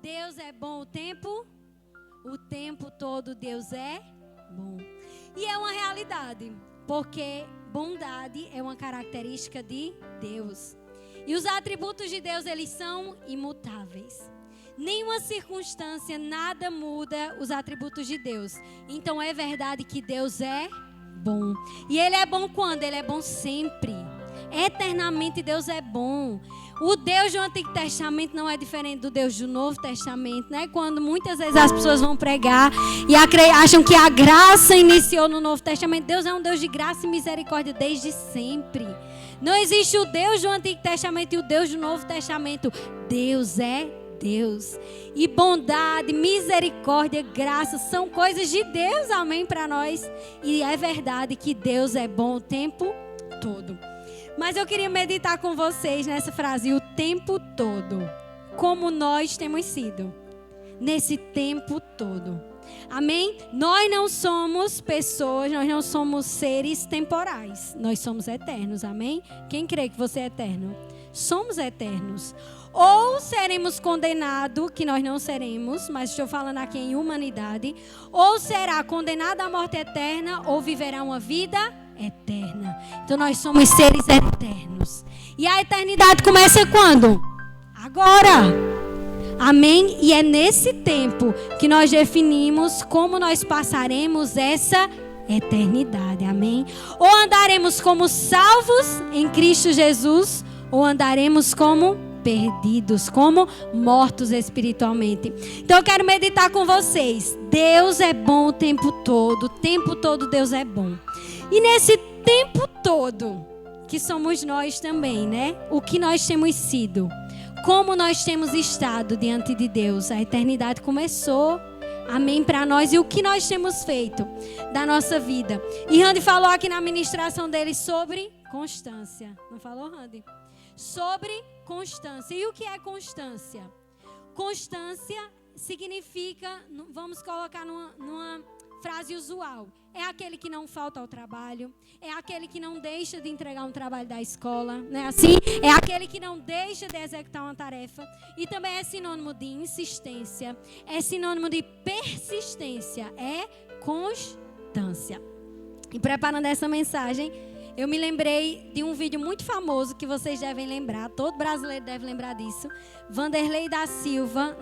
Deus é bom o tempo todo Deus é bom. E é uma realidade, porque bondade é uma característica de Deus. E os atributos de Deus, eles são imutáveis. Nenhuma circunstância, nada muda os atributos de Deus. Então é verdade que Deus é bom. E Ele é bom quando? Ele é bom sempre. Eternamente Deus é bom. O Deus do Antigo Testamento não é diferente do Deus do Novo Testamento, né? Quando muitas vezes as pessoas vão pregar e acham que a graça iniciou no Novo Testamento. Deus é um Deus de graça e misericórdia desde sempre. Não existe o Deus do Antigo Testamento e o Deus do Novo Testamento. Deus é Deus. E bondade, misericórdia, graça são coisas de Deus, amém, para nós. E é verdade que Deus é bom o tempo todo. Mas eu queria meditar com vocês nessa frase, o tempo todo. Como nós temos sido nesse tempo todo. Amém? Nós não somos pessoas, nós não somos seres temporais. Nós somos eternos, amém? Quem crê que você é eterno? Somos eternos. Ou seremos condenados, que nós não seremos, mas estou falando aqui em humanidade. Ou será condenado à morte eterna, ou viverá uma vida eterna. Então nós somos seres eternos. E a eternidade começa quando? Agora. Amém? E é nesse tempo que nós definimos como nós passaremos essa eternidade. Amém? Ou andaremos como salvos em Cristo Jesus, ou andaremos como perdidos, como mortos espiritualmente. Então eu quero meditar com vocês. Deus é bom o tempo todo Deus é bom. E nesse tempo todo, que somos nós também, né? O que nós temos sido, como nós temos estado diante de Deus. A eternidade começou, amém, para nós. E o que nós temos feito da nossa vida. E Randy falou aqui na ministração dele sobre constância. Não falou, Randy? Sobre constância. E o que é constância? Constância significa, vamos colocar numa frase usual, é aquele que não falta ao trabalho, é aquele que não deixa de entregar um trabalho da escola, não é assim? É aquele que não deixa de executar uma tarefa. E também é sinônimo de insistência, é sinônimo de persistência, é constância. E preparando essa mensagem, eu me lembrei de um vídeo muito famoso que vocês devem lembrar, todo brasileiro deve lembrar disso. Vanderlei da Silva,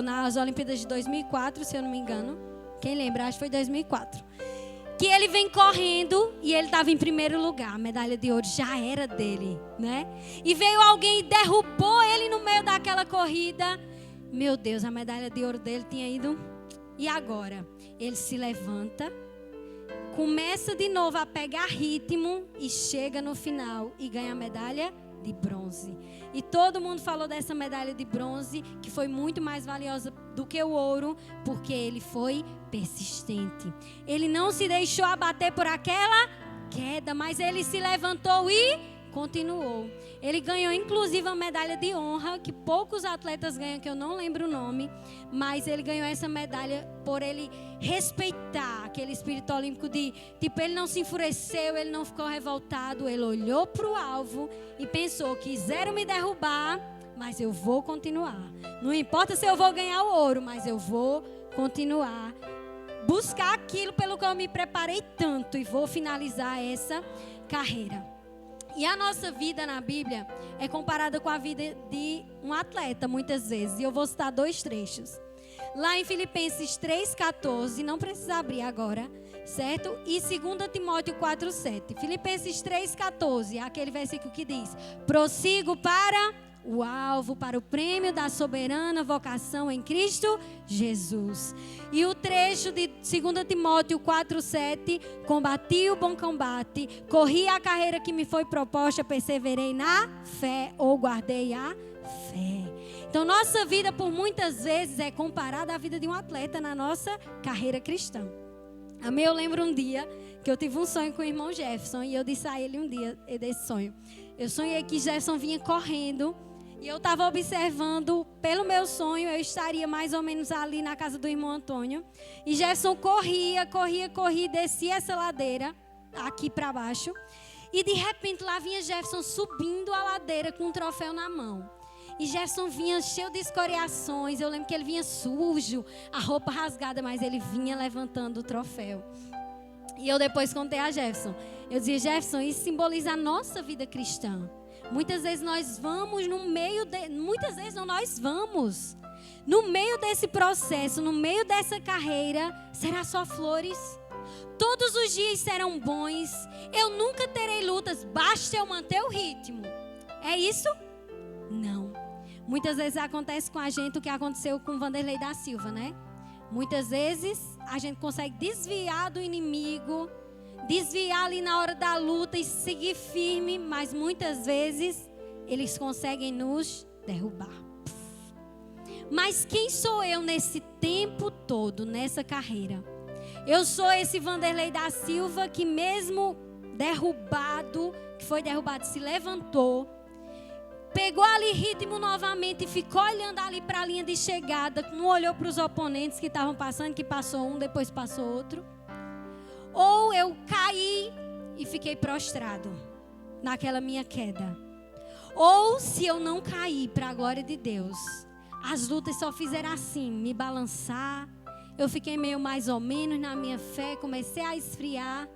nas Olimpíadas de 2004, se eu não me engano. Quem lembra? Acho que foi 2004. Que ele vem correndo e ele estava em primeiro lugar. A medalha de ouro já era dele, né? E veio alguém e derrubou ele no meio daquela corrida. Meu Deus, a medalha de ouro dele tinha ido. E agora? Ele se levanta, começa de novo a pegar ritmo e chega no final e ganha a medalha de bronze. E todo mundo falou dessa medalha de bronze, que foi muito mais valiosa do que o ouro, porque ele foi persistente. Ele não se deixou abater por aquela queda, mas ele se levantou e continuou. Ele ganhou inclusive a medalha de honra, que poucos atletas ganham, que eu não lembro o nome, mas ele ganhou essa medalha por ele respeitar aquele espírito olímpico de, tipo, ele não se enfureceu, ele não ficou revoltado, ele olhou para o alvo e pensou, quiseram me derrubar, mas eu vou continuar. Não importa se eu vou ganhar o ouro, mas eu vou continuar. Buscar aquilo pelo que eu me preparei tanto e vou finalizar essa carreira. E a nossa vida na Bíblia é comparada com a vida de um atleta, muitas vezes. E eu vou citar 2 trechos. Lá em Filipenses 3,14, não precisa abrir agora, certo? E 2 Timóteo 4,7. Filipenses 3,14, é aquele versículo que diz: prossigo para o alvo, para o prêmio da soberana vocação em Cristo Jesus. E o trecho de 2 Timóteo 4,7: combati o bom combate, corri a carreira que me foi proposta, perseverei na fé, ou guardei a fé. Então nossa vida por muitas vezes é comparada à vida de um atleta na nossa carreira cristã. Amém? Eu lembro um dia que eu tive um sonho com o irmão Jefferson, e eu disse a ele um dia desse sonho. Eu sonhei que Jefferson vinha correndo. E eu estava observando, pelo meu sonho, eu estaria mais ou menos ali na casa do irmão Antônio. E Jefferson corria, descia essa ladeira, aqui para baixo. E de repente lá vinha Jefferson subindo a ladeira com um troféu na mão. E Jefferson vinha cheio de escoriações. Eu lembro que ele vinha sujo, a roupa rasgada, mas ele vinha levantando o troféu. E eu depois contei a Jefferson. Eu dizia, Jefferson, isso simboliza a nossa vida cristã. Muitas vezes nós vamos no meio muitas vezes não, nós vamos. No meio desse processo, no meio dessa carreira, será só flores? Todos os dias serão bons. Eu nunca terei lutas, basta eu manter o ritmo. É isso? Não. Muitas vezes acontece com a gente o que aconteceu com Vanderlei da Silva, né? Muitas vezes a gente consegue desviar do inimigo, desviar ali na hora da luta e seguir firme, mas muitas vezes eles conseguem nos derrubar. Mas quem sou eu nesse tempo todo, nessa carreira? Eu sou esse Vanderlei da Silva que mesmo derrubado, que foi derrubado, se levantou, pegou ali ritmo novamente e ficou olhando ali para a linha de chegada, não olhou para os oponentes que estavam passando, que passou um, depois passou outro. Ou eu caí e fiquei prostrado naquela minha queda. Ou se eu não caí, para a glória de Deus, as lutas só fizeram assim, me balançar. Eu fiquei meio mais ou menos na minha fé, comecei a esfriar.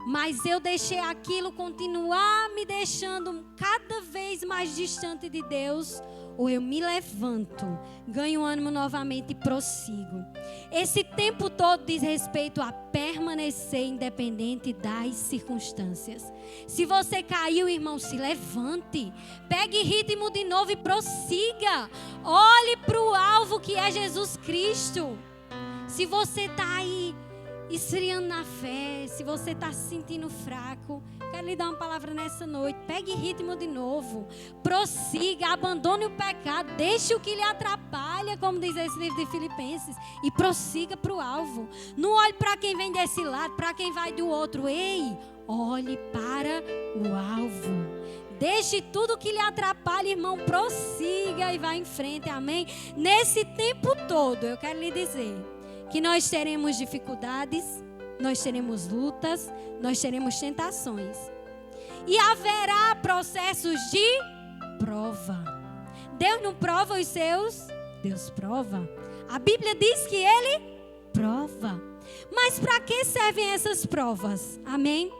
Mas eu deixei aquilo continuar me deixando cada vez mais distante de Deus. Ou eu me levanto, ganho ânimo novamente e prossigo. Esse tempo todo diz respeito a permanecer independente das circunstâncias. Se você caiu, irmão, se levante. Pegue ritmo de novo e prossiga. Olhe para o alvo que é Jesus Cristo. Se você está aí esfriando na fé, se você está se sentindo fraco, quero lhe dar uma palavra nessa noite. Pegue ritmo de novo, prossiga, abandone o pecado, deixe o que lhe atrapalha, como diz esse livro de Filipenses, e prossiga para o alvo. Não olhe para quem vem desse lado, para quem vai do outro. Ei, olhe para o alvo. Deixe tudo que lhe atrapalha, irmão, prossiga e vá em frente, amém? Nesse tempo todo, eu quero lhe dizer que nós teremos dificuldades, nós teremos lutas, nós teremos tentações. E haverá processos de prova. Deus não prova os seus, Deus prova. A Bíblia diz que Ele prova. Mas para que servem essas provas? Amém?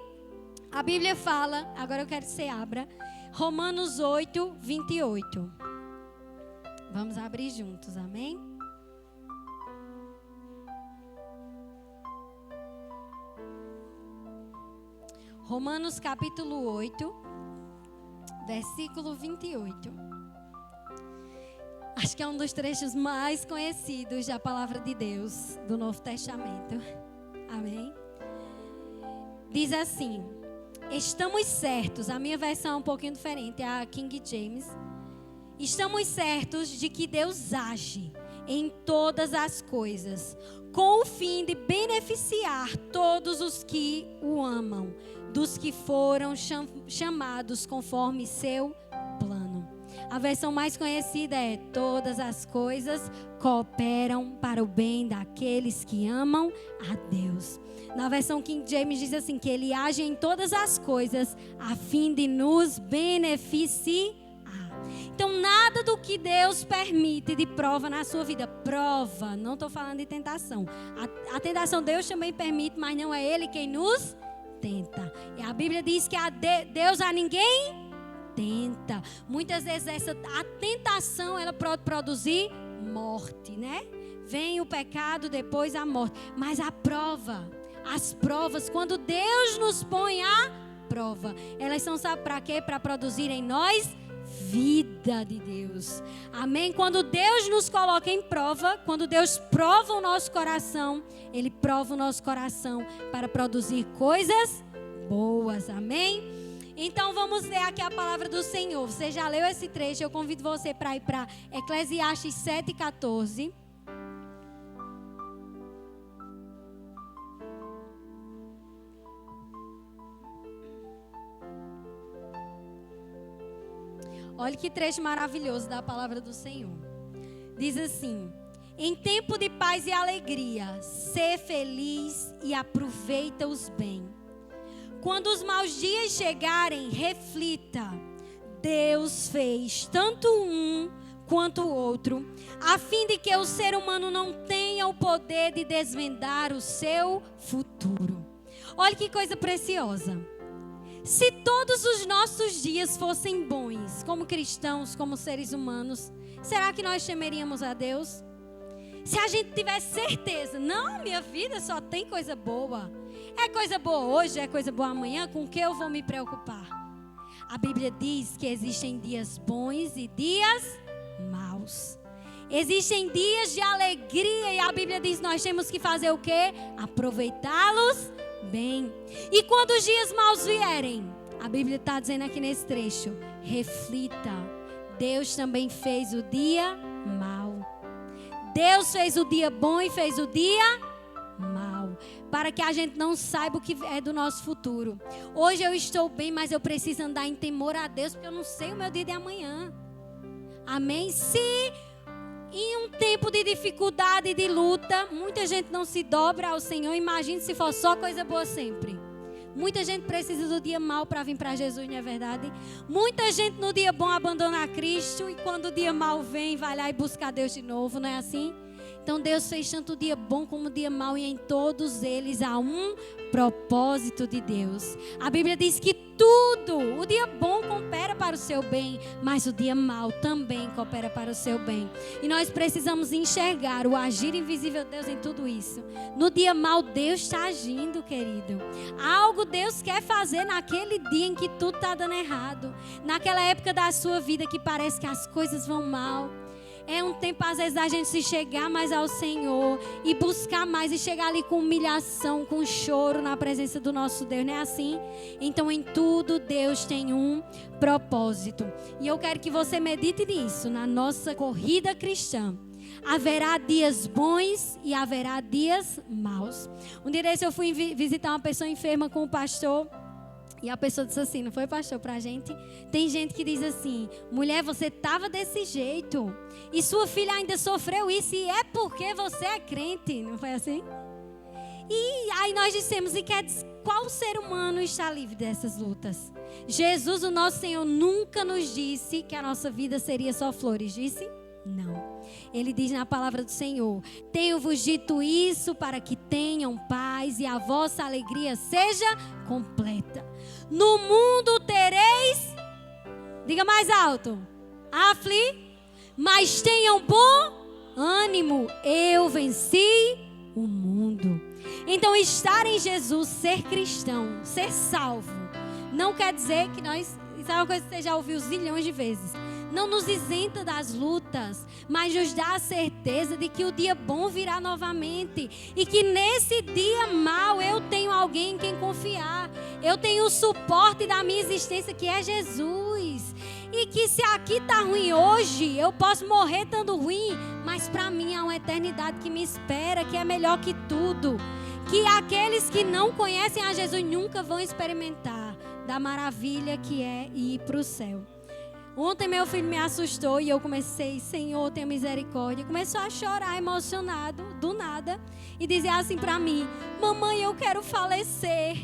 A Bíblia fala, agora eu quero que você abra, Romanos 8, 28. Vamos abrir juntos, amém? Romanos capítulo 8, versículo 28. Acho que é um dos trechos mais conhecidos da palavra de Deus do Novo Testamento. Amém? Diz assim: estamos certos, a minha versão é um pouquinho diferente, a King James. Estamos certos de que Deus age em todas as coisas, com o fim de beneficiar todos os que o amam, dos que foram chamados conforme seu plano. A versão mais conhecida é: todas as coisas cooperam para o bem daqueles que amam a Deus. Na versão King James diz assim, que Ele age em todas as coisas a fim de nos beneficiar. Então, nada do que Deus permite de prova na sua vida. Prova, não estou falando de tentação. A tentação Deus também permite, mas não é Ele quem nos tenta. E a Bíblia diz que Deus a ninguém tenta. Muitas vezes a tentação, ela pode produzir morte, né? Vem o pecado, depois a morte. Mas a prova, as provas, quando Deus nos põe a prova, elas são, sabe para quê? Para produzir em nós vida de Deus. Amém? Quando Deus nos coloca em prova, quando Deus prova o nosso coração, Ele prova o nosso coração para produzir coisas boas. Amém? Então vamos ler aqui a palavra do Senhor. Você já leu esse trecho? Eu convido você para ir para Eclesiastes 7:14. Olha que trecho maravilhoso da palavra do Senhor. Diz assim: em tempo de paz e alegria, sê feliz e aproveita-os bem. Quando os maus dias chegarem, reflita: Deus fez tanto um quanto o outro, a fim de que o ser humano não tenha o poder de desvendar o seu futuro. Olha que coisa preciosa. Se todos os nossos dias fossem bons, como cristãos, como seres humanos, será que nós temeríamos a Deus? Se a gente tivesse certeza, não, minha vida só tem coisa boa. É coisa boa hoje, é coisa boa amanhã, com que eu vou me preocupar? A Bíblia diz que existem dias bons e dias maus. Existem dias de alegria e a Bíblia diz que nós temos que fazer o quê? Aproveitá-los bem. E quando os dias maus vierem, a Bíblia está dizendo aqui nesse trecho, reflita, Deus também fez o dia mau. Deus fez o dia bom e fez o dia mau, para que a gente não saiba o que é do nosso futuro. Hoje eu estou bem, mas eu preciso andar em temor a Deus, porque eu não sei o meu dia de amanhã. Amém? Se em um tempo de dificuldade e de luta, muita gente não se dobra ao Senhor, imagine se for só coisa boa sempre. Muita gente precisa do dia mau para vir para Jesus, não é verdade? Muita gente no dia bom abandona a Cristo e quando o dia mau vem, vai lá e busca Deus de novo, não é assim? Então Deus fez tanto o dia bom como o dia mau e em todos eles há um propósito de Deus. A Bíblia diz que tudo, o dia bom coopera para o seu bem, mas o dia mau também coopera para o seu bem. E nós precisamos enxergar o agir invisível de Deus em tudo isso. No dia mau Deus está agindo, querido. Algo Deus quer fazer naquele dia em que tudo está dando errado. Naquela época da sua vida que parece que as coisas vão mal. É um tempo, às vezes, a gente se chegar mais ao Senhor e buscar mais e chegar ali com humilhação, com choro na presença do nosso Deus, não é assim? Então, em tudo, Deus tem um propósito. E eu quero que você medite nisso, na nossa corrida cristã. Haverá dias bons e haverá dias maus. Um dia desse eu fui visitar uma pessoa enferma com o pastor. E a pessoa disse assim, não foi, pastor, pra gente? Tem gente que diz assim, mulher, você estava desse jeito. E sua filha ainda sofreu isso. E é porque você é crente. Não foi assim? E aí nós dissemos, e qual ser humano está livre dessas lutas? Jesus, o nosso Senhor, nunca nos disse que a nossa vida seria só flores. Disse? Não. Ele diz na palavra do Senhor, tenho-vos dito isso para que tenham paz e a vossa alegria seja completa. No mundo tereis, diga mais alto, mas tenham bom ânimo, eu venci o mundo. Então estar em Jesus, ser cristão, ser salvo, não quer dizer que nós, isso é uma coisa que você já ouviu zilhões de vezes, não nos isenta das lutas, mas nos dá a certeza de que o dia bom virá novamente. E que nesse dia mau eu tenho alguém em quem confiar. Eu tenho o suporte da minha existência que é Jesus. E que se aqui está ruim hoje, eu posso morrer estando ruim. Mas para mim há uma eternidade que me espera, que é melhor que tudo. Que aqueles que não conhecem a Jesus nunca vão experimentar da maravilha que é ir para o céu. Ontem meu filho me assustou e eu comecei, Senhor, tenha misericórdia. Começou a chorar emocionado, do nada. E dizia assim para mim, mamãe, eu quero falecer.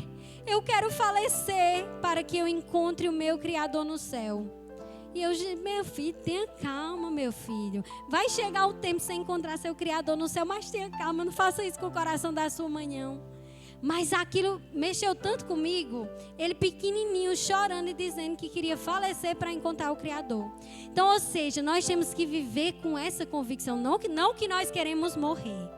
Eu quero falecer para que eu encontre o meu Criador no céu. E eu disse, meu filho, tenha calma, meu filho. Vai chegar o tempo de você encontrar seu Criador no céu, mas tenha calma, não faça isso com o coração da sua mãe, não. Mas aquilo mexeu tanto comigo, ele pequenininho, chorando e dizendo que queria falecer para encontrar o Criador. Então, ou seja, nós temos que viver com essa convicção, não que nós queremos morrer.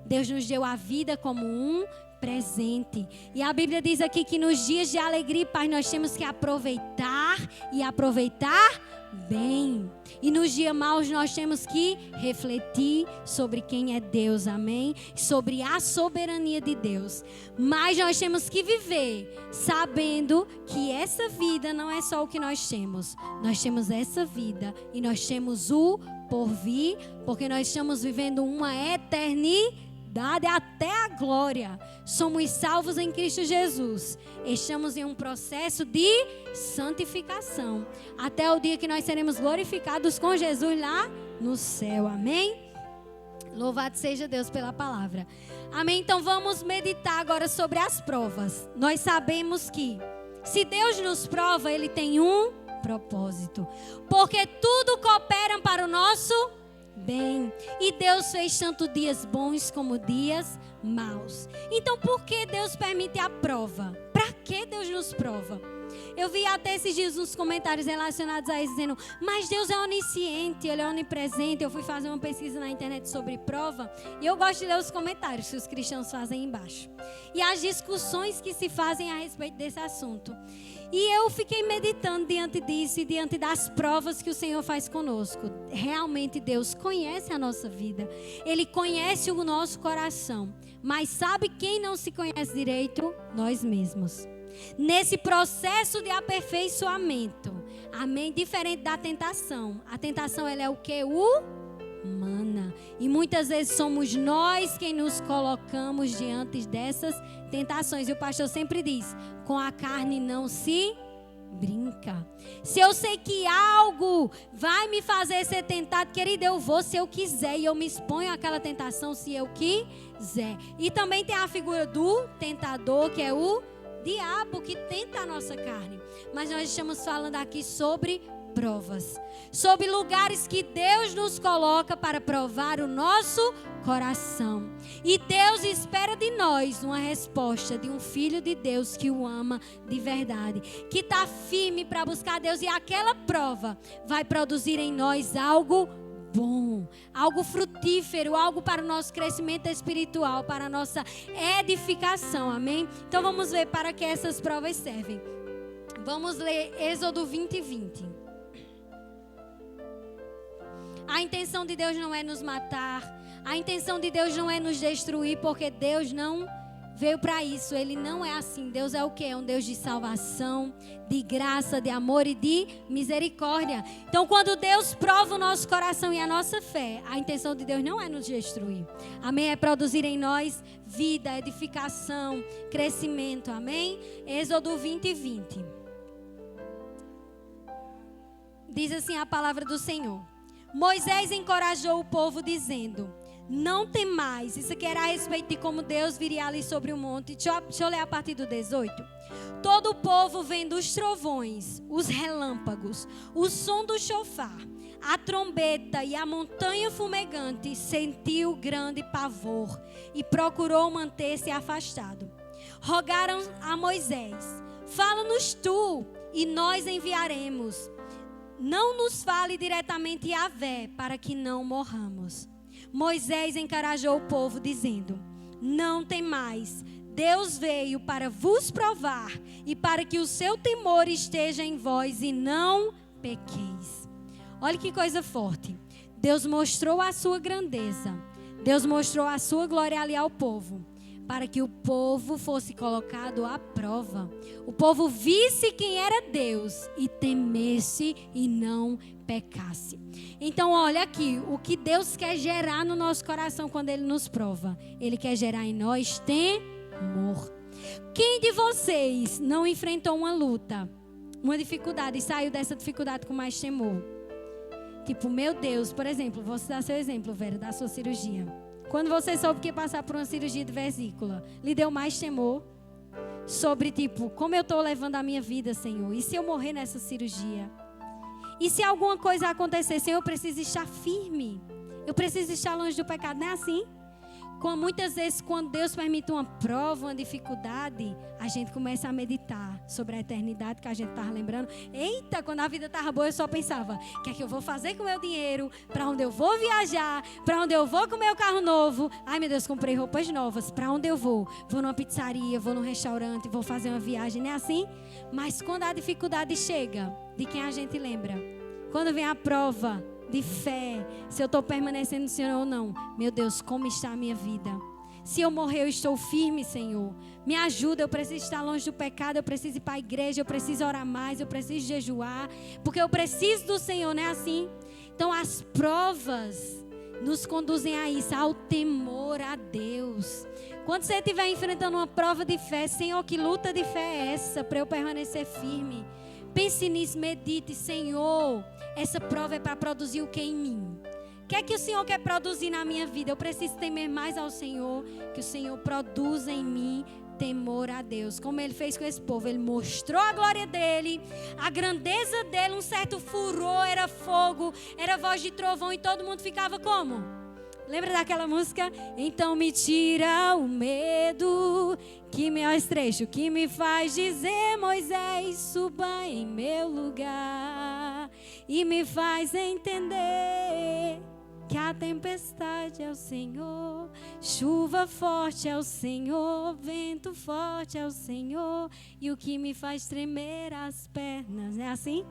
Deus nos deu a vida como um presente. E a Bíblia diz aqui que nos dias de alegria e paz nós temos que aproveitar e aproveitar bem. E nos dias maus nós temos que refletir sobre quem é Deus, amém? Sobre a soberania de Deus. Mas nós temos que viver sabendo que essa vida não é só o que nós temos. Nós temos essa vida e nós temos o porvir, porque nós estamos vivendo uma eternidade até a glória. Somos salvos em Cristo Jesus. Estamos em um processo de santificação até o dia que nós seremos glorificados com Jesus lá no céu, amém? Louvado seja Deus pela palavra, amém? Então vamos meditar agora sobre as provas. Nós sabemos que se Deus nos prova, Ele tem um propósito. Porque tudo coopera para o nosso bem. E Deus fez tanto dias bons como dias maus. Então por que Deus permite a prova? Para que Deus nos prova? Eu vi até esses dias uns comentários relacionados a isso, dizendo, mas Deus é onisciente, Ele é onipresente. Eu fui fazer uma pesquisa na internet sobre prova, e eu gosto de ler os comentários que os cristãos fazem embaixo. E as discussões que se fazem a respeito desse assunto. E eu fiquei meditando diante disso e diante das provas que o Senhor faz conosco. Realmente Deus conhece a nossa vida. Ele conhece o nosso coração. Mas sabe quem não se conhece direito? Nós mesmos. Nesse processo de aperfeiçoamento, amém? Diferente da tentação. A tentação, ela é o que? Humana. E muitas vezes somos nós quem nos colocamos diante dessas tentações. E o pastor sempre diz, com a carne não se brinca. Se eu sei que algo vai me fazer ser tentado, querido, eu vou se eu quiser. E eu me exponho àquela tentação se eu quiser. E também tem a figura do tentador, que é o diabo, que tenta a nossa carne. Mas nós estamos falando aqui sobre provas, sobre lugares que Deus nos coloca para provar o nosso coração. E Deus espera de nós uma resposta de um filho de Deus que o ama de verdade, que está firme para buscar Deus, e aquela prova vai produzir em nós algo bom, algo frutífero, algo para o nosso crescimento espiritual, para a nossa edificação, amém? Então vamos ver para que essas provas servem. Vamos ler Êxodo 20:20. A intenção de Deus não é nos matar, a intenção de Deus não é nos destruir, porque Deus não veio para isso. Ele não é assim. Deus é o quê? É um Deus de salvação, de graça, de amor e de misericórdia. Então, quando Deus prova o nosso coração e a nossa fé, a intenção de Deus não é nos destruir. Amém? É produzir em nós vida, edificação, crescimento. Amém? Êxodo 20:20. Diz assim a palavra do Senhor. Moisés encorajou o povo dizendo: não temais. Isso aqui era a respeito de como Deus viria ali sobre o monte. Deixa eu ler a partir do 18. Todo o povo vendo os trovões, os relâmpagos, o som do chofar, a trombeta e a montanha fumegante, sentiu grande pavor e procurou manter-se afastado. Rogaram a Moisés: fala-nos tu e nós enviaremos. Não nos fale diretamente Yahvé, para que não morramos. Moisés encorajou o povo dizendo: não temais, Deus veio para vos provar e para que o seu temor esteja em vós e não pequeis. Olha que coisa forte. Deus mostrou a sua grandeza, Deus mostrou a sua glória ali ao povo, para que o povo fosse colocado à prova. O povo visse quem era Deus e temesse e não pecasse. Então, olha aqui, o que Deus quer gerar no nosso coração quando Ele nos prova. Ele quer gerar em nós temor. Quem de vocês não enfrentou uma luta, uma dificuldade e saiu dessa dificuldade com mais temor? Tipo, meu Deus, por exemplo, vou dar seu exemplo, Vera, da sua cirurgia. Quando você soube que ia passar por uma cirurgia de vesícula, lhe deu mais temor sobre, tipo, como eu estou levando a minha vida, Senhor? E se eu morrer nessa cirurgia? E se alguma coisa acontecer, Senhor, eu preciso estar firme. Eu preciso estar longe do pecado. Não é assim? Muitas vezes, quando Deus permite uma prova, uma dificuldade, a gente começa a meditar sobre a eternidade que a gente estava lembrando. Eita, quando a vida estava boa, eu só pensava: o que é que eu vou fazer com o meu dinheiro? Para onde eu vou viajar? Para onde eu vou com o meu carro novo? Ai, meu Deus, comprei roupas novas. Para onde eu vou? Vou numa pizzaria, vou num restaurante, vou fazer uma viagem. Não é assim? Mas quando a dificuldade chega, de quem a gente lembra? Quando vem a prova de fé, se eu estou permanecendo no Senhor ou não. Meu Deus, como está a minha vida? Se eu morrer, eu estou firme, Senhor. Me ajuda, eu preciso estar longe do pecado, eu preciso ir para a igreja, eu preciso orar mais, eu preciso jejuar, porque eu preciso do Senhor, não é assim? Então as provas nos conduzem a isso, ao temor a Deus. Quando você estiver enfrentando uma prova de fé, Senhor, que luta de fé é essa para eu permanecer firme? Pense nisso, medite: Senhor, essa prova é para produzir o que em mim? O que é que o Senhor quer produzir na minha vida? Eu preciso temer mais ao Senhor, que o Senhor produza em mim temor a Deus. Como ele fez com esse povo, ele mostrou a glória dele, a grandeza dele, um certo furor, era fogo, era voz de trovão, e todo mundo ficava como? Lembra daquela música? Então me tira o medo, que me trecho, que me faz dizer: Moisés, suba em meu lugar, e me faz entender que a tempestade é o Senhor, chuva forte é o Senhor, vento forte é o Senhor, e o que me faz tremer as pernas. Não é assim?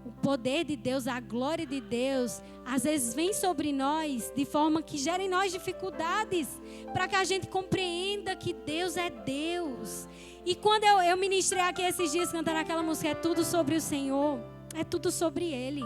O poder de Deus, a glória de Deus, às vezes vem sobre nós de forma que gera em nós dificuldades, para que a gente compreenda que Deus é Deus. E quando eu ministrei aqui esses dias cantando aquela música, é tudo sobre o Senhor, é tudo sobre Ele.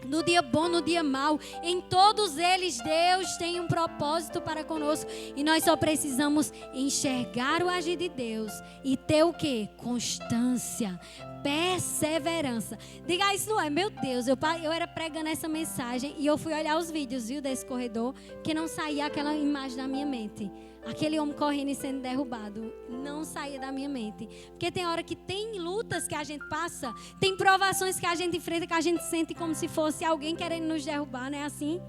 No dia bom, no dia mau, em todos eles Deus tem um propósito para conosco, e nós só precisamos enxergar o agir de Deus e ter o quê? Constância, perseverança. Diga isso, não é? Meu Deus, eu era pregando essa mensagem e eu fui olhar os vídeos, viu, desse corredor, que não saía aquela imagem da minha mente. Aquele homem correndo e sendo derrubado não saía da minha mente. Porque tem hora que tem lutas que a gente passa, tem provações que a gente enfrenta, que a gente sente como se fosse alguém querendo nos derrubar, não é assim?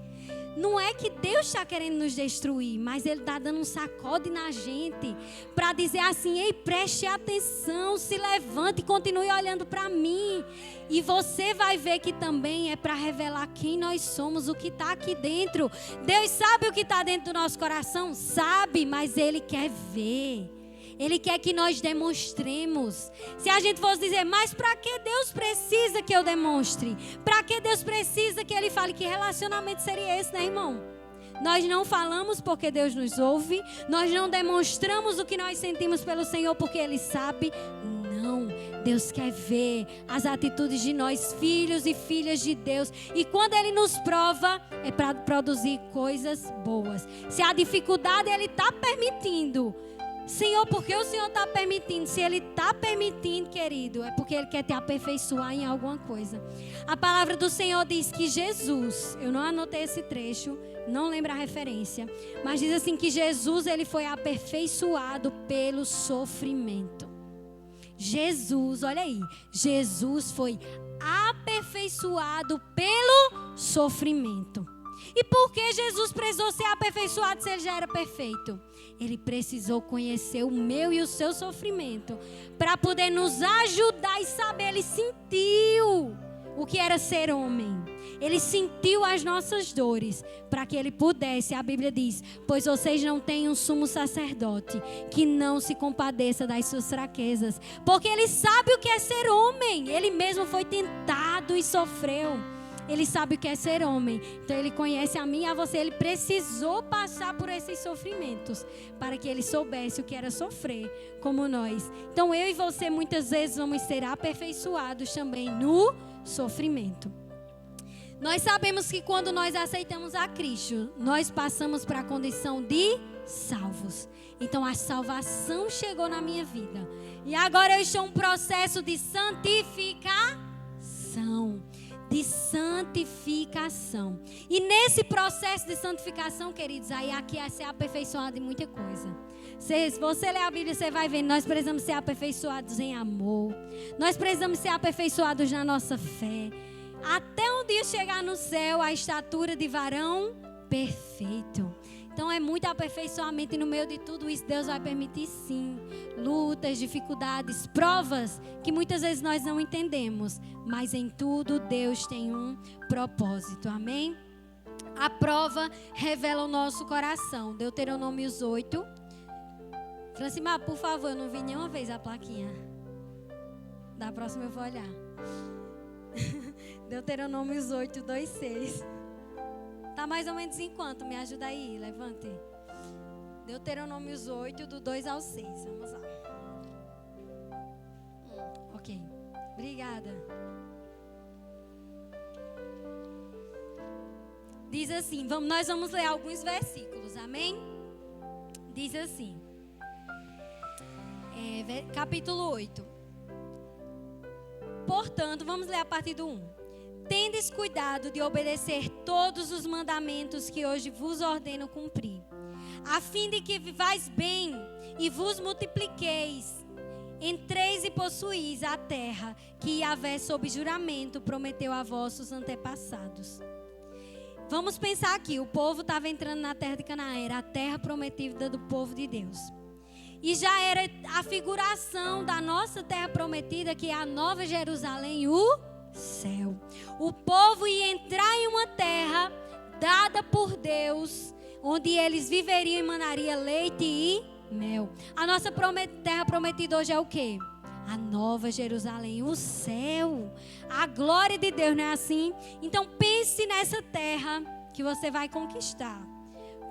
Não é que Deus está querendo nos destruir, mas Ele está dando um sacode na gente para dizer assim: ei, preste atenção, se levante e continue olhando para mim. E você vai ver que também é para revelar quem nós somos, o que está aqui dentro. Deus sabe o que está dentro do nosso coração? Sabe, mas Ele quer ver. Ele quer que nós demonstremos. Se a gente fosse dizer: mas para que Deus precisa que eu demonstre? Para que Deus precisa que Ele fale? Que relacionamento seria esse, né, irmão? Nós não falamos porque Deus nos ouve. Nós não demonstramos o que nós sentimos pelo Senhor porque Ele sabe. Não, Deus quer ver as atitudes de nós, filhos e filhas de Deus. E quando Ele nos prova, é para produzir coisas boas. Se a dificuldade Ele está permitindo, Senhor, por que o Senhor está permitindo? Se Ele está permitindo, querido, é porque Ele quer te aperfeiçoar em alguma coisa. A palavra do Senhor diz que Jesus, eu não anotei esse trecho, não lembro a referência, mas diz assim que Jesus, Ele foi aperfeiçoado pelo sofrimento. Jesus, olha aí, Jesus foi aperfeiçoado pelo sofrimento. E por que Jesus precisou ser aperfeiçoado se Ele já era perfeito? Ele precisou conhecer o meu e o seu sofrimento para poder nos ajudar e saber. Ele sentiu o que era ser homem. Ele sentiu as nossas dores para que Ele pudesse, a Bíblia diz: pois vocês não têm um sumo sacerdote que não se compadeça das suas fraquezas. Porque Ele sabe o que é ser homem. Ele mesmo foi tentado e sofreu. Ele sabe o que é ser homem. Então Ele conhece a mim e a você. Ele precisou passar por esses sofrimentos para que Ele soubesse o que era sofrer como nós. Então eu e você muitas vezes vamos ser aperfeiçoados também no sofrimento. Nós sabemos que quando nós aceitamos a Cristo, nós passamos para a condição de salvos. Então a salvação chegou na minha vida. E agora eu estou em um processo de santificação. De santificação. E nesse processo de santificação, queridos, aí aqui é ser aperfeiçoado em muita coisa. Se você ler a Bíblia, você vai ver, nós precisamos ser aperfeiçoados em amor. Nós precisamos ser aperfeiçoados na nossa fé. Até um dia chegar no céu, a estatura de varão perfeito. Então é muito aperfeiçoamento, e no meio de tudo isso Deus vai permitir sim lutas, dificuldades, provas que muitas vezes nós não entendemos, mas em tudo Deus tem um propósito, amém? A prova revela o nosso coração. Deuteronômio 8. Francimar, por favor, eu não vi nenhuma vez a plaquinha. Da próxima eu vou olhar. Deuteronômio 8, 2, 6. Tá mais ou menos em quanto? Me ajuda aí, levante. Deuteronômio 8, do 2 ao 6. Vamos lá. Ok. Obrigada. Diz assim, nós vamos ler alguns versículos, amém? Diz assim. Capítulo 8. Portanto, vamos ler a partir do 1. Tendes cuidado de obedecer todos os mandamentos que hoje vos ordeno cumprir. a fim de que vivais bem e vos multipliqueis, entreis e possuís a terra que Yahvé, sob juramento, prometeu a vossos antepassados. Vamos pensar aqui, o povo estava entrando na terra de Canaã, era a terra prometida do povo de Deus. E já era a figuração da nossa terra prometida, que é a Nova Jerusalém, o céu. O povo ia entrar em uma terra dada por Deus, onde eles viveriam e mandaria leite e mel. A nossa terra prometida hoje é o quê? A Nova Jerusalém, o céu. A glória de Deus, não é assim? Então pense nessa terra que você vai conquistar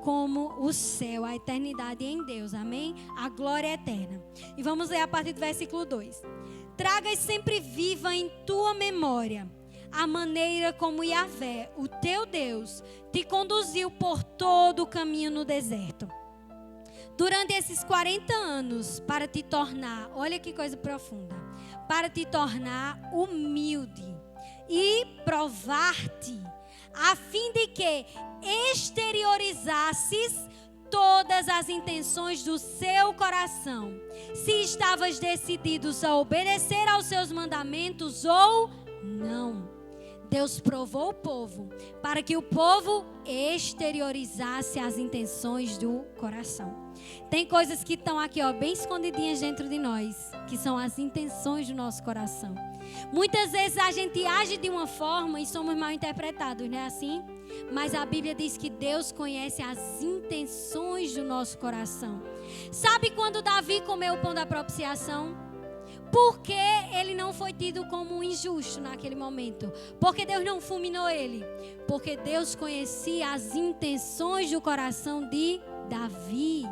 como o céu, a eternidade em Deus, amém? A glória eterna. E vamos ler a partir do versículo 2. Tragas sempre viva em tua memória a maneira como Yahvé, o teu Deus, te conduziu por todo o caminho no deserto. Durante esses 40 anos, para te tornar, olha que coisa profunda, para te tornar humilde e provar-te, a fim de que exteriorizasses todas as intenções do seu coração, se estavas decididos a obedecer aos seus mandamentos ou não. Deus provou o povo para que o povo exteriorizasse as intenções do coração. Tem coisas que estão aqui, bem escondidinhas dentro de nós, que são as intenções do nosso coração. Muitas vezes a gente age de uma forma e somos mal interpretados, não é assim? Mas a Bíblia diz que Deus conhece as intenções do nosso coração. Sabe quando Davi comeu o pão da propiciação? Porque ele não foi tido como um injusto naquele momento. Porque Deus não fulminou ele. Porque Deus conhecia as intenções do coração de Davi.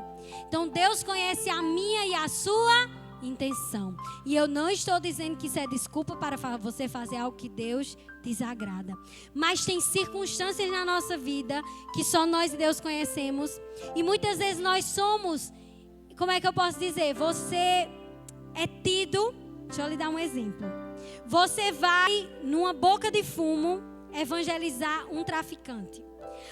Então Deus conhece a minha e a sua intenção. E eu não estou dizendo que isso é desculpa para você fazer algo que Deus desagrada. Mas tem circunstâncias na nossa vida que só nós e Deus conhecemos. E muitas vezes nós somos, como é que eu posso dizer? Você é tido, deixa eu lhe dar um exemplo. Você vai numa boca de fumo evangelizar um traficante.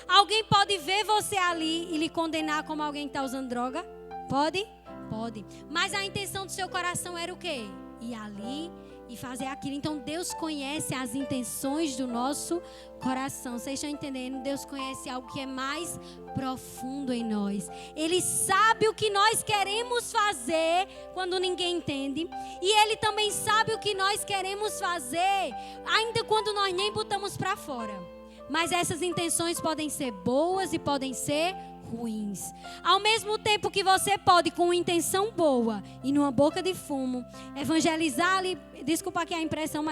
Alguém pode ver você ali e lhe condenar como alguém que está usando droga? Pode? Pode. Mas a intenção do seu coração era o quê? Ir ali e fazer aquilo. Então Deus conhece as intenções do nosso coração. Vocês estão entendendo? Deus conhece algo que é mais profundo em nós. Ele sabe o que nós queremos fazer quando ninguém entende. E Ele também sabe o que nós queremos fazer ainda quando nós nem botamos para fora. Mas essas intenções podem ser boas e podem ser ruins. Ao mesmo tempo que você pode, com uma intenção boa e numa boca de fumo, evangelizar ali, desculpa aqui a expressão,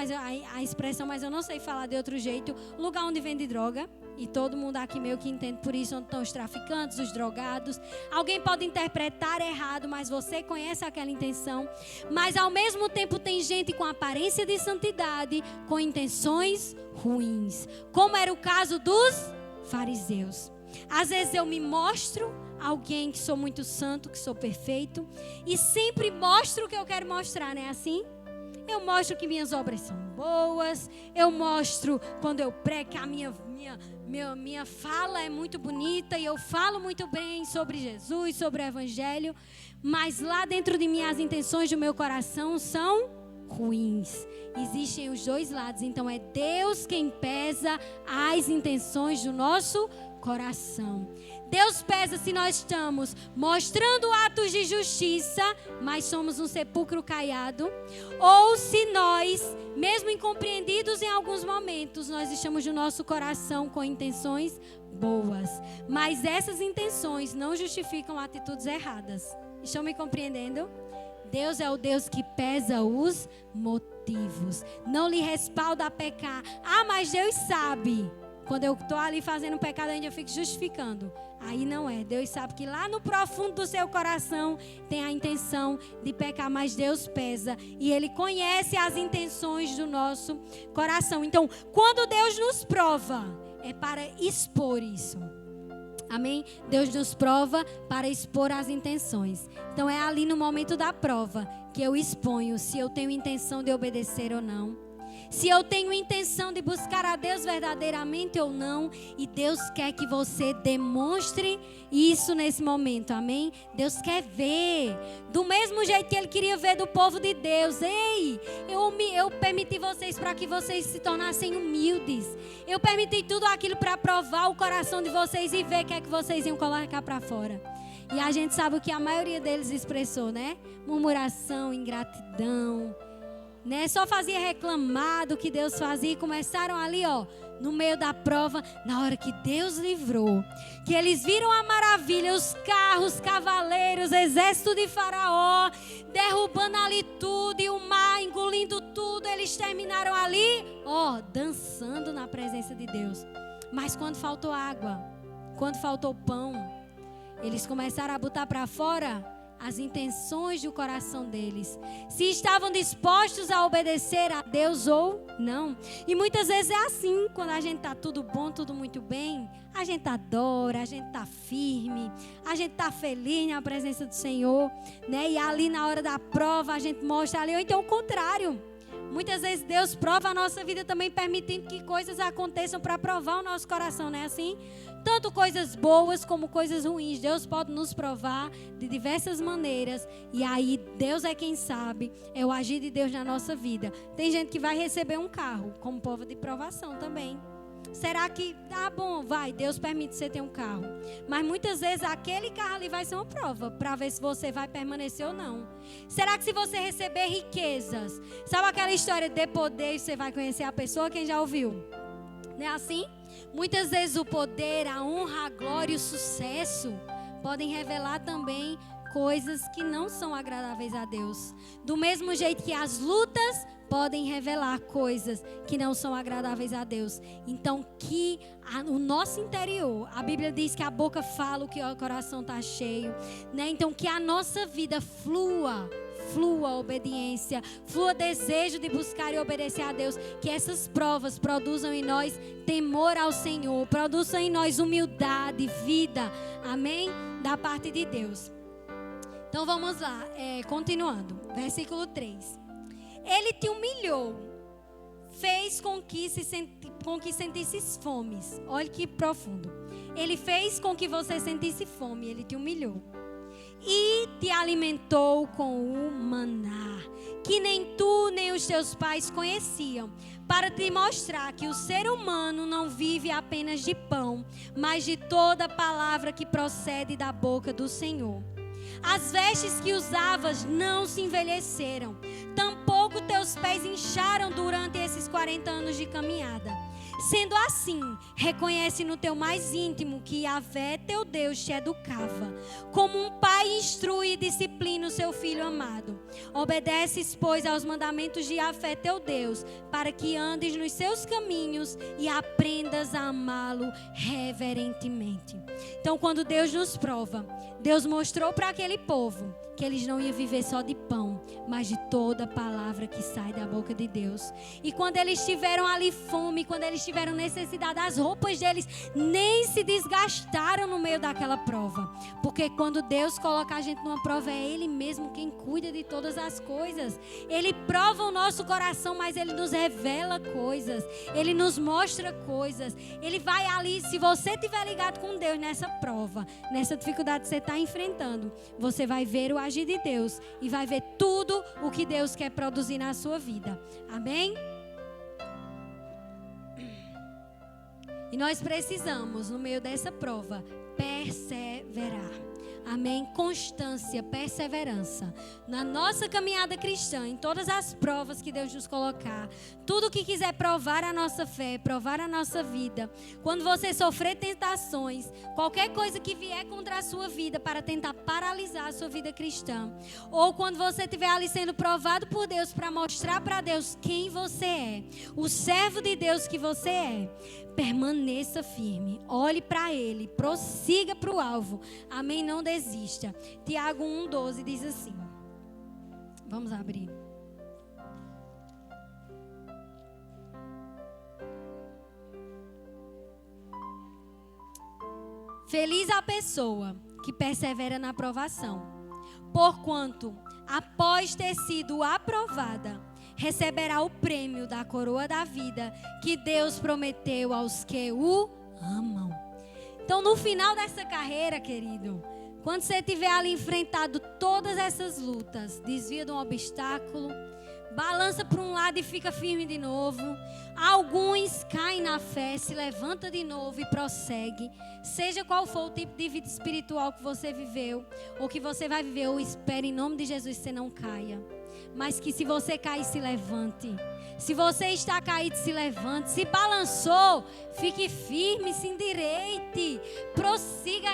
mas eu não sei falar de outro jeito, lugar onde vende droga, e todo mundo aqui meio que entende por isso, onde estão os traficantes, os drogados. Alguém pode interpretar errado, mas você conhece aquela intenção. Mas ao mesmo tempo tem gente com aparência de santidade, com intenções ruins, como era o caso dos fariseus. Às vezes eu me mostro alguém que sou muito santo, que sou perfeito, e sempre mostro o que eu quero mostrar, não é assim? Eu mostro que minhas obras são boas, eu mostro quando eu prego que a minha fala é muito bonita e eu falo muito bem sobre Jesus, sobre o Evangelho, mas lá dentro de mim as intenções do meu coração são ruins. Existem os dois lados, então é Deus quem pesa as intenções do nosso coração. Deus pesa se nós estamos mostrando atos de justiça, mas somos um sepulcro caiado, ou se nós, mesmo incompreendidos em alguns momentos, nós estamos no nosso coração com intenções boas. Mas essas intenções não justificam atitudes erradas. Estão me compreendendo? Deus é o Deus que pesa os motivos. Não lhe respalda a pecar. Ah, mas Deus sabe. Quando eu estou ali fazendo pecado, ainda eu fico justificando. Aí não é. Deus sabe que lá no profundo do seu coração tem a intenção de pecar, mas Deus pesa. E Ele conhece as intenções do nosso coração. Então, quando Deus nos prova, é para expor isso. Amém? Deus nos prova para expor as intenções. Então, é ali no momento da prova que eu exponho se eu tenho intenção de obedecer ou não. se eu tenho intenção de buscar a Deus verdadeiramente ou não. E Deus quer que você demonstre isso nesse momento, amém? Deus quer ver, do mesmo jeito que Ele queria ver do povo de Deus. Ei, eu permiti vocês para que vocês se tornassem humildes. Eu permiti tudo aquilo para provar o coração de vocês e ver o que é que vocês iam colocar para fora. E a gente sabe o que a maioria deles expressou, né? Murmuração, ingratidão, né? Só fazia reclamar do que Deus fazia. E começaram ali, ó, no meio da prova, na hora que Deus livrou, que eles viram a maravilha, os carros, cavaleiros, exército de Faraó, derrubando ali tudo e o mar engolindo tudo. Eles terminaram ali, ó, dançando na presença de Deus. Mas quando faltou água, quando faltou pão, eles começaram a botar para fora as intenções do coração deles. Se estavam dispostos a obedecer a Deus ou não. E muitas vezes é assim, quando a gente está tudo bom, tudo muito bem, a gente adora, a gente está firme, a gente está feliz na presença do Senhor, né? E ali na hora da prova a gente mostra ali, ou então o contrário. Muitas vezes Deus prova a nossa vida também, permitindo que coisas aconteçam para provar o nosso coração, não é assim? Tanto coisas boas como coisas ruins. Deus pode nos provar de diversas maneiras. E aí Deus é quem sabe, é o agir de Deus na nossa vida. Tem gente que vai receber um carro como prova de provação também. Será que, tá bom, vai, Deus permite você ter um carro. Mas muitas vezes aquele carro ali vai ser uma prova para ver se você vai permanecer ou não. Será que se você receber riquezas, sabe aquela história de poder e você vai conhecer a pessoa? Quem já ouviu? Não é assim? Muitas vezes o poder, a honra, a glória e o sucesso podem revelar também coisas que não são agradáveis a Deus. Do mesmo jeito que as lutas podem revelar coisas que não são agradáveis a Deus. Então, que o nosso interior, a Bíblia diz que a boca fala o que o coração está cheio, né? Então, que a nossa vida flua obediência, flua desejo de buscar e obedecer a Deus. Que essas provas produzam em nós temor ao Senhor, produzam em nós humildade, vida, amém? Da parte de Deus. Então vamos lá, continuando, versículo 3. Ele te humilhou, fez com que sentisses fome. Olha que profundo. Ele fez com que você sentisse fome, ele te humilhou. E te alimentou com o maná, que nem tu nem os teus pais conheciam, para te mostrar que o ser humano não vive apenas de pão, mas de toda palavra que procede da boca do Senhor. As vestes que usavas não se envelheceram, tampouco teus pés incharam durante esses 40 anos de caminhada. Sendo assim, reconhece no teu mais íntimo que Yahvé, teu Deus, te educava, como um pai instrui e disciplina o seu filho amado. Obedeces, pois, aos mandamentos de Yahvé, teu Deus, para que andes nos seus caminhos e aprendas a amá-lo reverentemente. Então, quando Deus nos prova, Deus mostrou para aquele povo que eles não iam viver só de pão, mas de toda palavra que sai da boca de Deus. E quando eles tiveram ali fome, quando eles tiveram necessidade, as roupas deles nem se desgastaram no meio daquela prova. Porque quando Deus coloca a gente numa prova, é Ele mesmo quem cuida de todas as coisas. Ele prova o nosso coração, mas Ele nos revela coisas. Ele nos mostra coisas. Ele vai ali, se você estiver ligado com Deus nessa prova, nessa dificuldade que você está enfrentando, você vai ver o agir de Deus e vai ver tudo o que Deus quer produzir na sua vida. Amém? E nós precisamos, no meio dessa prova, perseverar. Amém? Constância, perseverança. Na nossa caminhada cristã, em todas as provas que Deus nos colocar, tudo que quiser provar a nossa fé, provar a nossa vida, quando você sofrer tentações, qualquer coisa que vier contra a sua vida para tentar paralisar a sua vida cristã, ou quando você estiver ali sendo provado por Deus para mostrar para Deus quem você é, o servo de Deus que você é, permaneça firme, olhe para Ele, prossiga para o alvo. Amém? Não desista. Tiago 1,12 diz assim. Vamos abrir. Feliz a pessoa que persevera na provação, porquanto, após ter sido aprovada, receberá o prêmio da coroa da vida que Deus prometeu aos que o amam. Então, no final dessa carreira, querido, quando você estiver ali enfrentado todas essas lutas, desvia de um obstáculo, balança para um lado e fica firme de novo. Alguns caem na fé, se levanta de novo e prossegue. Seja qual for o tipo de vida espiritual que você viveu, ou que você vai viver, ou espere em nome de Jesus que você não caia. Mas que se você cair, se levante. Se você está caído, se levante. Se balançou, fique firme, se endireite. Prossiga,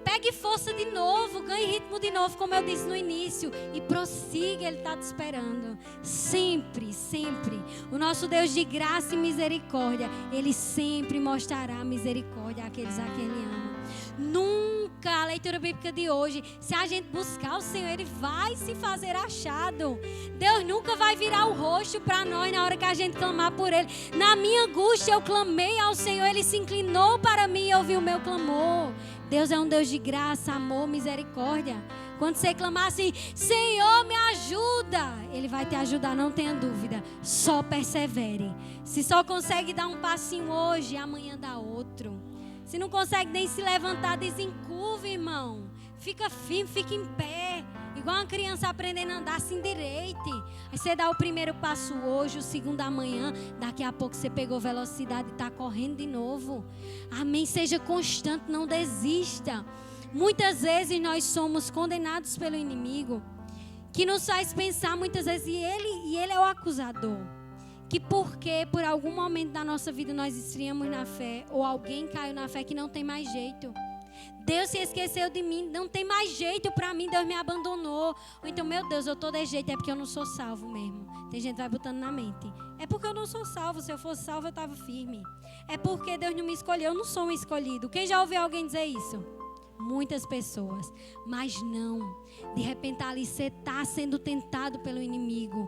pegue força de novo, ganhe ritmo de novo, como eu disse no início. E prossiga, Ele está te esperando. Sempre, sempre. O nosso Deus de graça e misericórdia, Ele sempre mostrará misericórdia àqueles a quem Ele ama. Nunca, a leitura bíblica de hoje, se a gente buscar o Senhor, Ele vai se fazer achado. Deus nunca vai virar o rosto para nós na hora que a gente clamar por Ele. Na minha angústia eu clamei ao Senhor, Ele se inclinou para mim e ouviu o meu clamor. Deus é um Deus de graça, amor, misericórdia. Quando você clamar assim, Senhor, me ajuda, Ele vai te ajudar, não tenha dúvida. Só persevere. Se só consegue dar um passinho hoje, amanhã dá outro. Se não consegue nem se levantar, desencurva, irmão. Fica firme, fica em pé. Igual uma criança aprendendo a andar, se endireite. Aí você dá o primeiro passo hoje, o segundo amanhã. Daqui a pouco você pegou velocidade e está correndo de novo. Amém? Seja constante, não desista. Muitas vezes nós somos condenados pelo inimigo, que nos faz pensar muitas vezes, e ele é o acusador. Que porque por algum momento da nossa vida nós esfriamos na fé, ou alguém caiu na fé, que não tem mais jeito. Deus se esqueceu de mim, não tem mais jeito para mim, Deus me abandonou. Ou então, meu Deus, eu estou de jeito, é porque eu não sou salvo mesmo. Tem gente que vai botando na mente. É porque eu não sou salvo, se eu fosse salvo eu estava firme. É porque Deus não me escolheu, eu não sou um escolhido. Quem já ouviu alguém dizer isso? Muitas pessoas. Mas não, de repente ali você está sendo tentado pelo inimigo.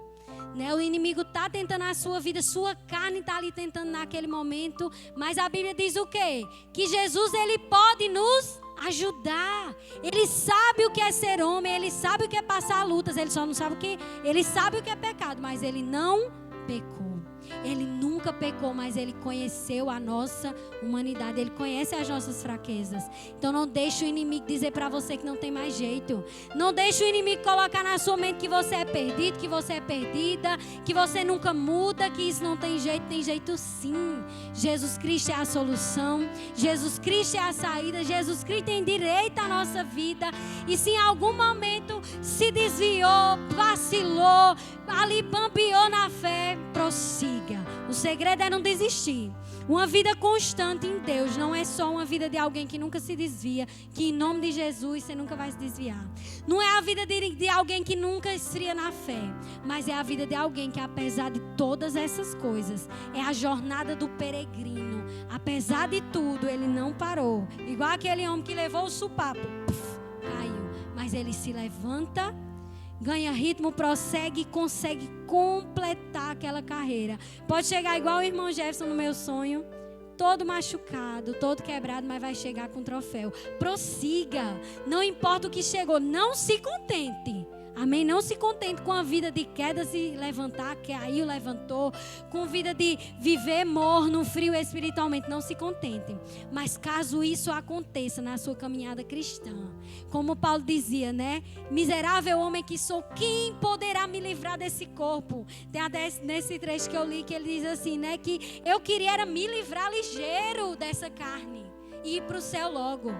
O inimigo está tentando a sua vida, sua carne está ali tentando naquele momento, mas a Bíblia diz o quê? Que Jesus, Ele pode nos ajudar. Ele sabe o que é ser homem, Ele sabe o que é passar lutas, Ele só não sabe o que, Ele sabe o que é pecado, mas Ele não pecou. Ele nunca pecou, mas Ele conheceu a nossa humanidade. Ele conhece as nossas fraquezas. Então não deixe o inimigo dizer para você que não tem mais jeito. Não deixe o inimigo colocar na sua mente que você é perdido, que você é perdida, que você nunca muda, que isso não tem jeito sim. Jesus Cristo é a solução. Jesus Cristo é a saída. Jesus Cristo tem direito à nossa vida. E se em algum momento se desviou, vacilou, ali bambeou na fé, prossiga. O segredo é não desistir. Uma vida constante em Deus não é só uma vida de alguém que nunca se desvia, que em nome de Jesus você nunca vai se desviar. Não é a vida de alguém que nunca esfria na fé, mas é a vida de alguém que, apesar de todas essas coisas, é a jornada do peregrino. Apesar de tudo, ele não parou. Igual aquele homem que levou o supapo, caiu. Mas ele se levanta, ganha ritmo, prossegue e consegue completar aquela carreira. Pode chegar igual o irmão Jefferson no meu sonho, todo machucado, todo quebrado, mas vai chegar com troféu. Prossiga, não importa o que chegou, não se contente. Amém? Não se contente com a vida de queda, se levantar, caiu, levantou. Com vida de viver morno, frio espiritualmente. Não se contente. Mas caso isso aconteça na sua caminhada cristã, como Paulo dizia, né? Miserável homem que sou, quem poderá me livrar desse corpo? Tem até nesse trecho que eu li que ele diz assim, né? Que eu queria era me livrar ligeiro dessa carne e ir para o céu logo.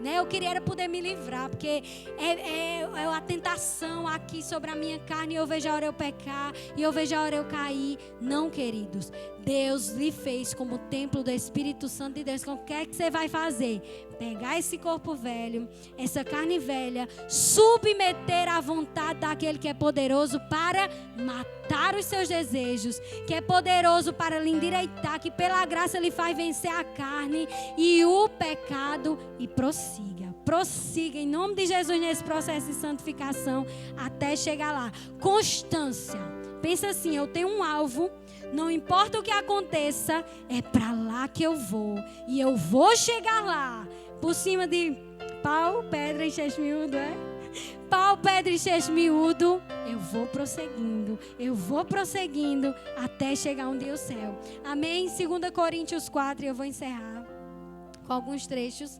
Eu queria era poder me livrar, porque é a tentação aqui sobre a minha carne, e eu vejo a hora eu pecar, e eu vejo a hora eu cair. Não, queridos, Deus lhe fez como templo do Espírito Santo de Deus. Então, o que é que você vai fazer? Pegar esse corpo velho, essa carne velha, submeter à vontade daquele que é poderoso para matar os seus desejos, que é poderoso para lhe endireitar, que pela graça lhe faz vencer a carne e o pecado, e prossiga em nome de Jesus nesse processo de santificação até chegar lá. Constância. Pensa assim, eu tenho um alvo, não importa o que aconteça, é para lá que eu vou, e eu vou chegar lá, por cima de pau, pedra e chesmiúdo, Pau, pedra e xixi miúdo, eu vou prosseguindo até chegar um dia ao céu. Amém? 2 Coríntios 4, eu vou encerrar com alguns trechos.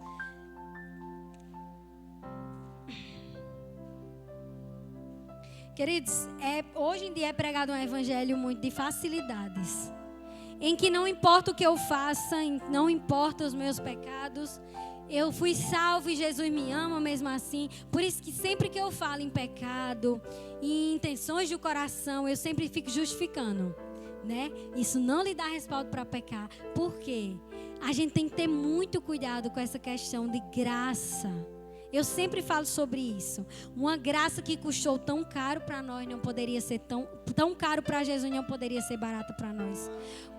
Queridos, hoje em dia é pregado um evangelho muito de facilidades, em que não importa o que eu faça, não importa os meus pecados, eu fui salvo e Jesus me ama mesmo assim. Por isso que sempre que eu falo em pecado, em intenções do coração, eu sempre fico justificando, né? Isso não lhe dá respaldo para pecar. Por quê? A gente tem que ter muito cuidado com essa questão de graça. Eu sempre falo sobre isso. Uma graça que custou tão caro para nós não poderia ser tão caro para Jesus, não poderia ser barato para nós.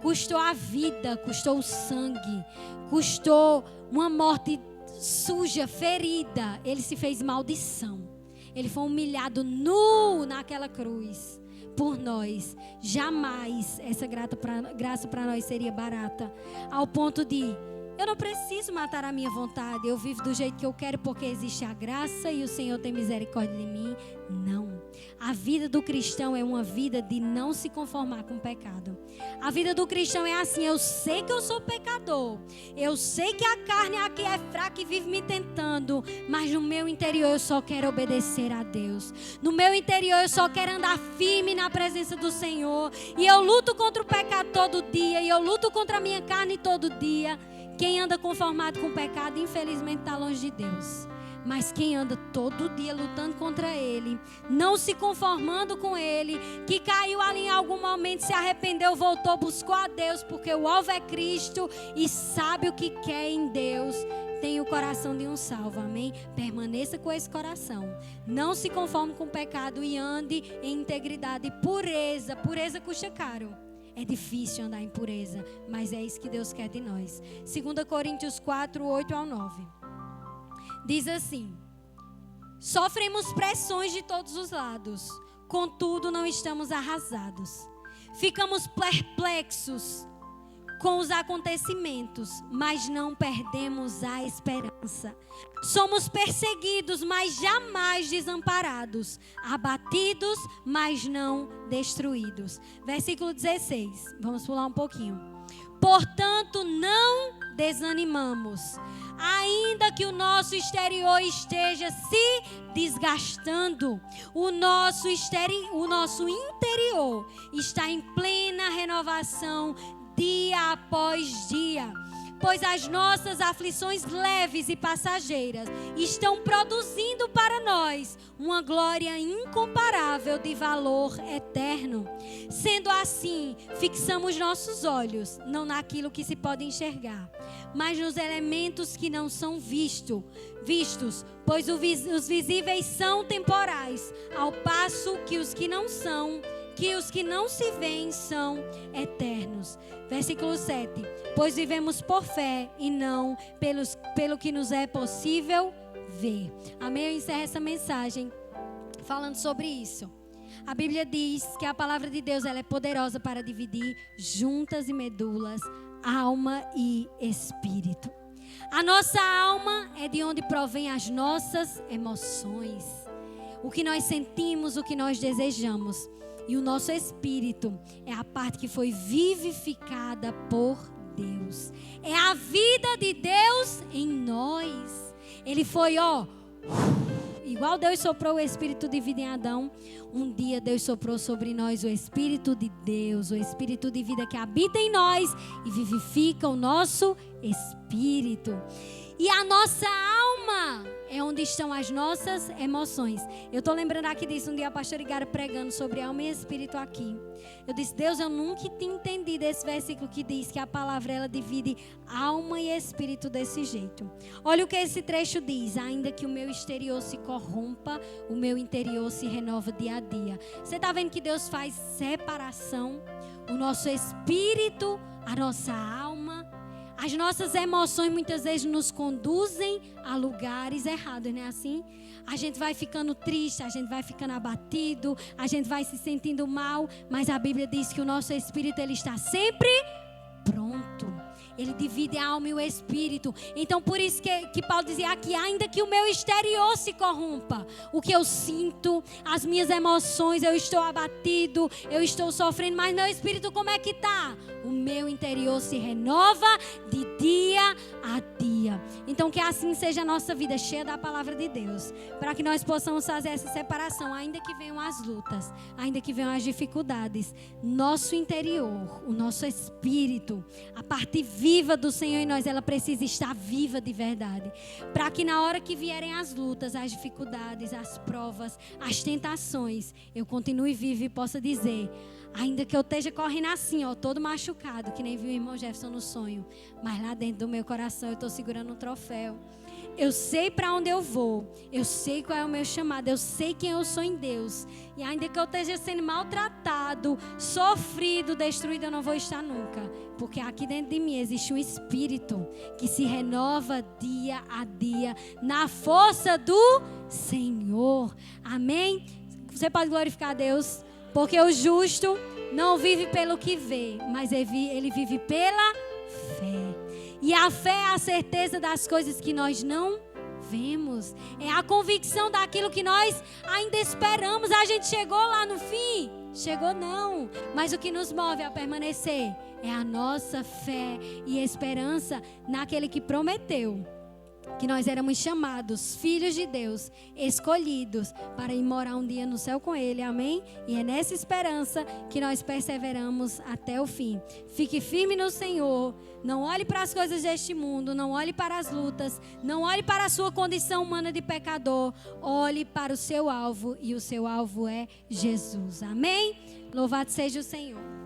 Custou a vida, custou o sangue, custou uma morte suja, ferida. Ele se fez maldição. Ele foi humilhado nu naquela cruz por nós. Jamais essa graça para nós seria barata, ao ponto de eu não preciso matar a minha vontade. Eu vivo do jeito que eu quero porque existe a graça e o Senhor tem misericórdia de mim. Não. A vida do cristão é uma vida de não se conformar com o pecado. A vida do cristão é assim: eu sei que eu sou pecador. Eu sei que a carne aqui é fraca e vive me tentando. Mas no meu interior eu só quero obedecer a Deus. No meu interior eu só quero andar firme na presença do Senhor. E eu luto contra o pecado todo dia. E eu luto contra a minha carne todo dia. Quem anda conformado com o pecado, infelizmente está longe de Deus. Mas quem anda todo dia lutando contra ele, não se conformando com ele, que caiu ali em algum momento, se arrependeu, voltou, buscou a Deus, porque o alvo é Cristo e sabe o que quer em Deus, tem o coração de um salvo, amém? Permaneça com esse coração. Não se conforme com o pecado e ande em integridade e pureza. Pureza custa caro. É difícil andar em pureza, mas é isso que Deus quer de nós. 2 Coríntios 4, 8 ao 9. Diz assim: sofremos pressões de todos os lados, contudo não estamos arrasados. Ficamos perplexos com os acontecimentos, mas não perdemos a esperança. Somos perseguidos, mas jamais desamparados. Abatidos, mas não destruídos. Versículo 16. Vamos pular um pouquinho. Portanto, não desanimamos. Ainda que o nosso exterior esteja se desgastando, o nosso interior está em plena renovação dia após dia, pois as nossas aflições leves e passageiras estão produzindo para nós uma glória incomparável de valor eterno. Sendo assim, fixamos nossos olhos não naquilo que se pode enxergar, mas nos elementos que não são vistos, pois os visíveis são temporais, ao passo que os que não se veem são eternos. Versículo 7. Pois vivemos por fé e não pelo que nos é possível ver. Amém? Eu encerro essa mensagem falando sobre isso. A Bíblia diz que a palavra de Deus ela é poderosa para dividir juntas e medulas, alma e espírito. A nossa alma é de onde provém as nossas emoções, o que nós sentimos, o que nós desejamos. E o nosso espírito é a parte que foi vivificada por Deus. É a vida de Deus em nós. Ele foi, igual Deus soprou o espírito de vida em Adão. Um dia Deus soprou sobre nós o espírito de Deus, o espírito de vida que habita em nós e vivifica o nosso espírito. E a nossa alma é onde estão as nossas emoções. Eu estou lembrando aqui disso, um dia a pastora Igara pregando sobre alma e espírito aqui. Eu disse, Deus, eu nunca tinha entendido esse versículo que diz que a palavra ela divide alma e espírito desse jeito. Olha o que esse trecho diz: ainda que o meu exterior se corrompa, o meu interior se renova dia a dia. Você está vendo que Deus faz separação? O nosso espírito, a nossa alma. As nossas emoções muitas vezes nos conduzem a lugares errados, não é assim? A gente vai ficando triste, a gente vai ficando abatido, a gente vai se sentindo mal, mas a Bíblia diz que o nosso espírito ele está sempre pronto. Ele divide a alma e o espírito. Então por isso que Paulo dizia aqui, ainda que o meu exterior se corrompa, o que eu sinto, as minhas emoções, eu estou abatido, eu estou sofrendo, mas meu espírito como é que está? O meu interior se renova de dia a dia. Então que assim seja a nossa vida, cheia da palavra de Deus, para que nós possamos fazer essa separação, ainda que venham as lutas, ainda que venham as dificuldades, nosso interior, o nosso espírito, a parte viva do Senhor em nós, ela precisa estar viva de verdade, para que na hora que vierem as lutas, as dificuldades, as provas, as tentações, eu continue vivo e possa dizer, ainda que eu esteja correndo assim, ó, todo machucado, que nem viu o irmão Jefferson no sonho, mas lá dentro do meu coração eu estou segurando um troféu. Eu sei para onde eu vou, eu sei qual é o meu chamado, eu sei quem eu sou em Deus. E ainda que eu esteja sendo maltratado, sofrido, destruído, eu não vou estar nunca. Porque aqui dentro de mim existe um espírito que se renova dia a dia na força do Senhor. Amém? Você pode glorificar a Deus? Porque o justo não vive pelo que vê, mas ele vive pela fé. E a fé é a certeza das coisas que nós não vemos. É a convicção daquilo que nós ainda esperamos. A gente chegou lá no fim? Chegou não. Mas o que nos move a permanecer é a nossa fé e esperança naquele que prometeu que nós éramos chamados filhos de Deus, escolhidos para ir morar um dia no céu com Ele, amém? E é nessa esperança que nós perseveramos até o fim. Fique firme no Senhor, não olhe para as coisas deste mundo, não olhe para as lutas, não olhe para a sua condição humana de pecador, olhe para o seu alvo, e o seu alvo é Jesus, amém? Louvado seja o Senhor.